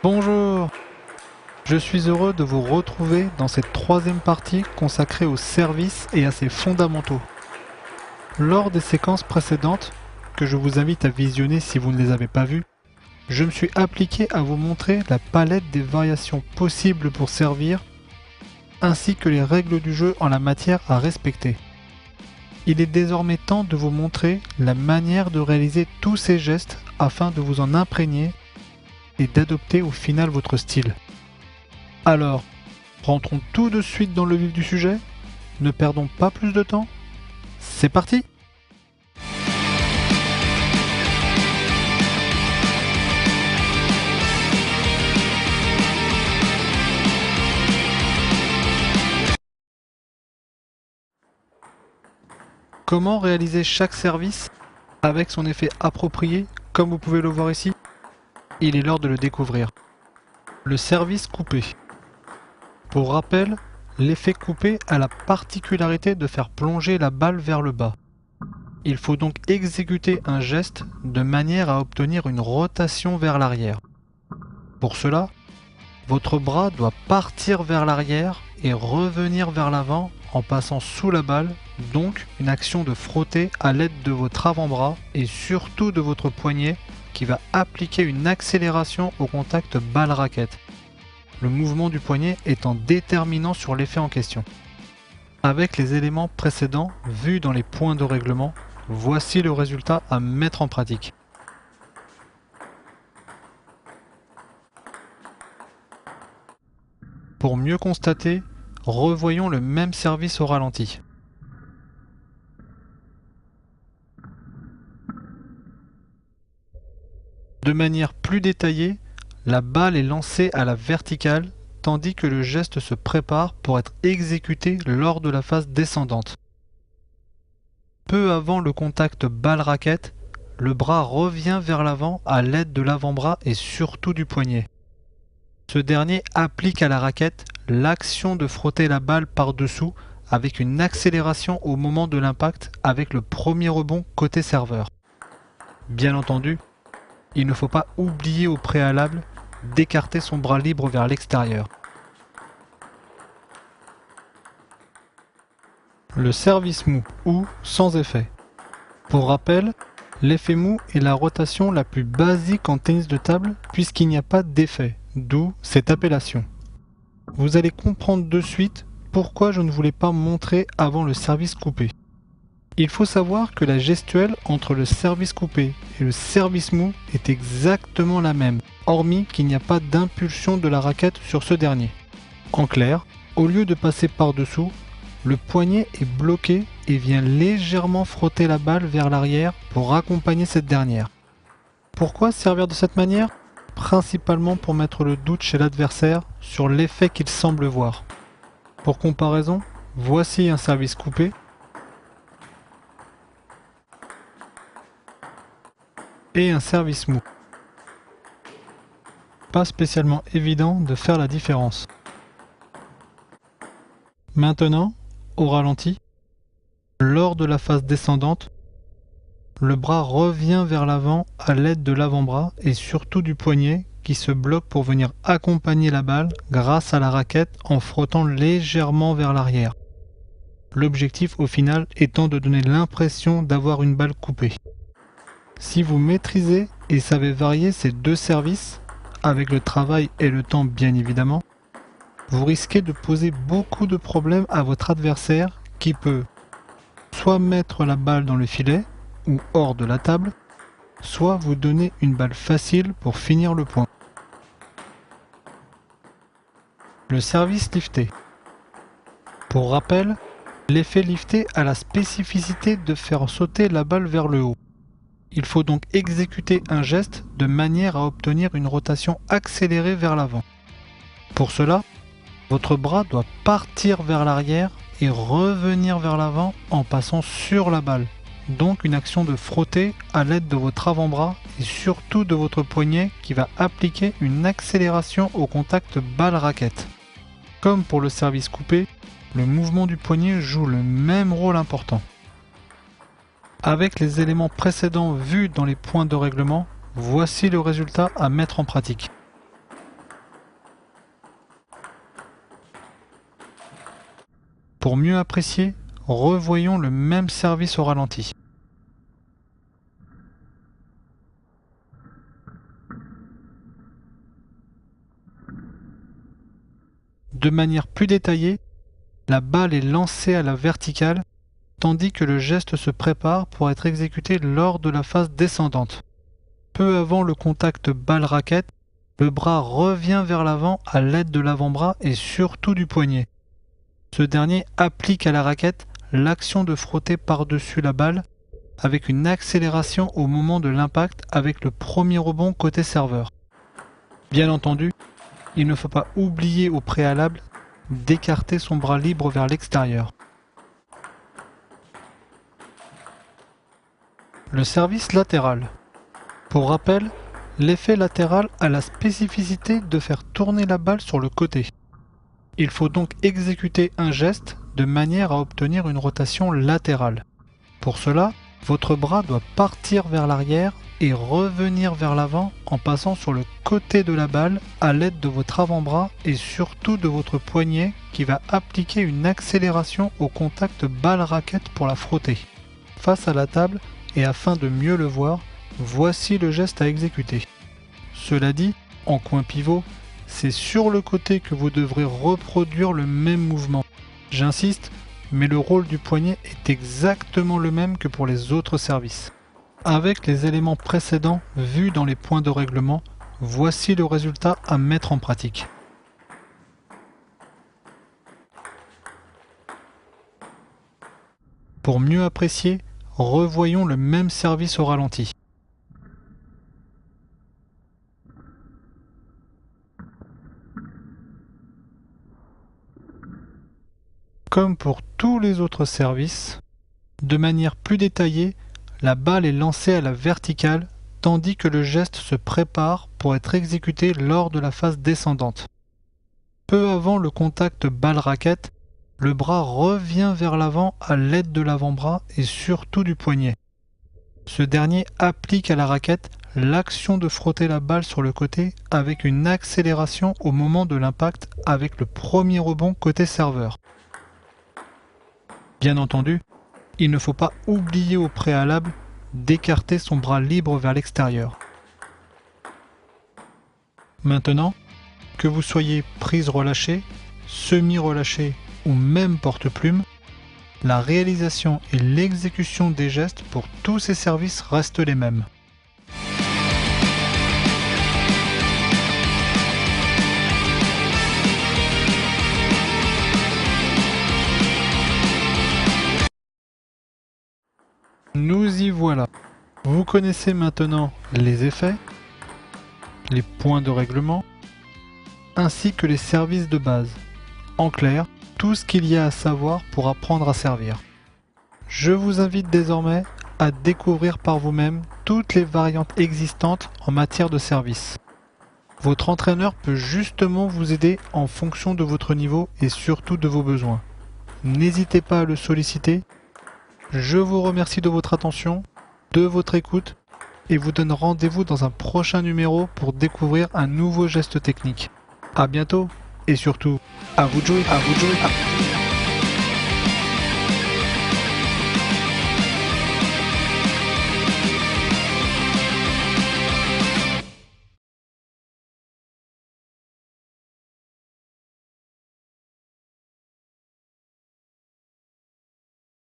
Bonjour, je suis heureux de vous retrouver dans cette troisième partie consacrée aux services et à ses fondamentaux. Lors des séquences précédentes, que je vous invite à visionner si vous ne les avez pas vues, je me suis appliqué à vous montrer la palette des variations possibles pour servir, ainsi que les règles du jeu en la matière à respecter. Il est désormais temps de vous montrer la manière de réaliser tous ces gestes afin de vous en imprégner et d'adopter au final votre style. Alors, rentrons tout de suite dans le vif du sujet, ne perdons pas plus de temps, c'est parti! Comment réaliser chaque service avec son effet approprié, comme vous pouvez le voir ici? Il est l'heure de le découvrir. Le service coupé. Pour rappel, l'effet coupé a la particularité de faire plonger la balle vers le bas. Il faut donc exécuter un geste de manière à obtenir une rotation vers l'arrière. Pour cela, votre bras doit partir vers l'arrière et revenir vers l'avant en passant sous la balle, donc une action de frotter à l'aide de votre avant-bras et surtout de votre poignet qui va appliquer une accélération au contact balle-raquette. Le mouvement du poignet étant déterminant sur l'effet en question. Avec les éléments précédents vus dans les points de règlement, voici le résultat à mettre en pratique. Pour mieux constater, revoyons le même service au ralenti. De manière plus détaillée, la balle est lancée à la verticale, tandis que le geste se prépare pour être exécuté lors de la phase descendante. Peu avant le contact balle-raquette, le bras revient vers l'avant à l'aide de l'avant-bras et surtout du poignet. Ce dernier applique à la raquette l'action de frotter la balle par-dessous avec une accélération au moment de l'impact avec le premier rebond côté serveur. Bien entendu, il ne faut pas oublier au préalable d'écarter son bras libre vers l'extérieur. Le service mou ou sans effet. Pour rappel, l'effet mou est la rotation la plus basique en tennis de table puisqu'il n'y a pas d'effet, d'où cette appellation. Vous allez comprendre de suite pourquoi je ne voulais pas montrer avant le service coupé. Il faut savoir que la gestuelle entre le service coupé et le service mou est exactement la même, hormis qu'il n'y a pas d'impulsion de la raquette sur ce dernier. En clair, au lieu de passer par-dessous, le poignet est bloqué et vient légèrement frotter la balle vers l'arrière pour accompagner cette dernière. Pourquoi servir de cette manière? Principalement pour mettre le doute chez l'adversaire sur l'effet qu'il semble voir. Pour comparaison, voici un service coupé et un service mou. Pas spécialement évident de faire la différence. Maintenant, au ralenti, lors de la phase descendante, le bras revient vers l'avant à l'aide de l'avant-bras et surtout du poignet qui se bloque pour venir accompagner la balle grâce à la raquette en frottant légèrement vers l'arrière. L'objectif au final étant de donner l'impression d'avoir une balle coupée. Si vous maîtrisez et savez varier ces deux services, avec le travail et le temps bien évidemment, vous risquez de poser beaucoup de problèmes à votre adversaire qui peut soit mettre la balle dans le filet ou hors de la table, soit vous donner une balle facile pour finir le point. Le service lifté. Pour rappel, l'effet lifté a la spécificité de faire sauter la balle vers le haut. Il faut donc exécuter un geste de manière à obtenir une rotation accélérée vers l'avant. Pour cela, votre bras doit partir vers l'arrière et revenir vers l'avant en passant sur la balle. Donc une action de frotter à l'aide de votre avant-bras et surtout de votre poignet qui va appliquer une accélération au contact balle-raquette. Comme pour le service coupé, le mouvement du poignet joue le même rôle important. Avec les éléments précédents vus dans les points de règlement, voici le résultat à mettre en pratique. Pour mieux apprécier, revoyons le même service au ralenti. De manière plus détaillée, la balle est lancée à la verticale, tandis que le geste se prépare pour être exécuté lors de la phase descendante. Peu avant le contact balle-raquette, le bras revient vers l'avant à l'aide de l'avant-bras et surtout du poignet. Ce dernier applique à la raquette l'action de frotter par-dessus la balle avec une accélération au moment de l'impact avec le premier rebond côté serveur. Bien entendu, il ne faut pas oublier au préalable d'écarter son bras libre vers l'extérieur. Le service latéral. Pour rappel, l'effet latéral a la spécificité de faire tourner la balle sur le côté. Il faut donc exécuter un geste de manière à obtenir une rotation latérale. Pour cela, votre bras doit partir vers l'arrière et revenir vers l'avant en passant sur le côté de la balle à l'aide de votre avant-bras et surtout de votre poignet qui va appliquer une accélération au contact balle-raquette pour la frotter. Face à la table et afin de mieux le voir, voici le geste à exécuter. Cela dit, en coin pivot, c'est sur le côté que vous devrez reproduire le même mouvement. J'insiste, mais le rôle du poignet est exactement le même que pour les autres services. Avec les éléments précédents vus dans les points de règlement, voici le résultat à mettre en pratique. Pour mieux apprécier, revoyons le même service au ralenti. Comme pour tous les autres services, de manière plus détaillée, la balle est lancée à la verticale tandis que le geste se prépare pour être exécuté lors de la phase descendante. Peu avant le contact balle-raquette, le bras revient vers l'avant à l'aide de l'avant-bras et surtout du poignet. Ce dernier applique à la raquette l'action de frotter la balle sur le côté avec une accélération au moment de l'impact avec le premier rebond côté serveur. Bien entendu, il ne faut pas oublier au préalable d'écarter son bras libre vers l'extérieur. Maintenant, que vous soyez prise relâchée, semi-relâchée ou même porte-plume, la réalisation et l'exécution des gestes pour tous ces services restent les mêmes. Nous y voilà. Vous connaissez maintenant les effets, les points de règlement, ainsi que les services de base. En clair, tout ce qu'il y a à savoir pour apprendre à servir. Je vous invite désormais à découvrir par vous-même toutes les variantes existantes en matière de service. Votre entraîneur peut justement vous aider en fonction de votre niveau et surtout de vos besoins. N'hésitez pas à le solliciter. Je vous remercie de votre attention, de votre écoute et vous donne rendez-vous dans un prochain numéro pour découvrir un nouveau geste technique. A bientôt et surtout, à vous de jouer, à vous de jouer.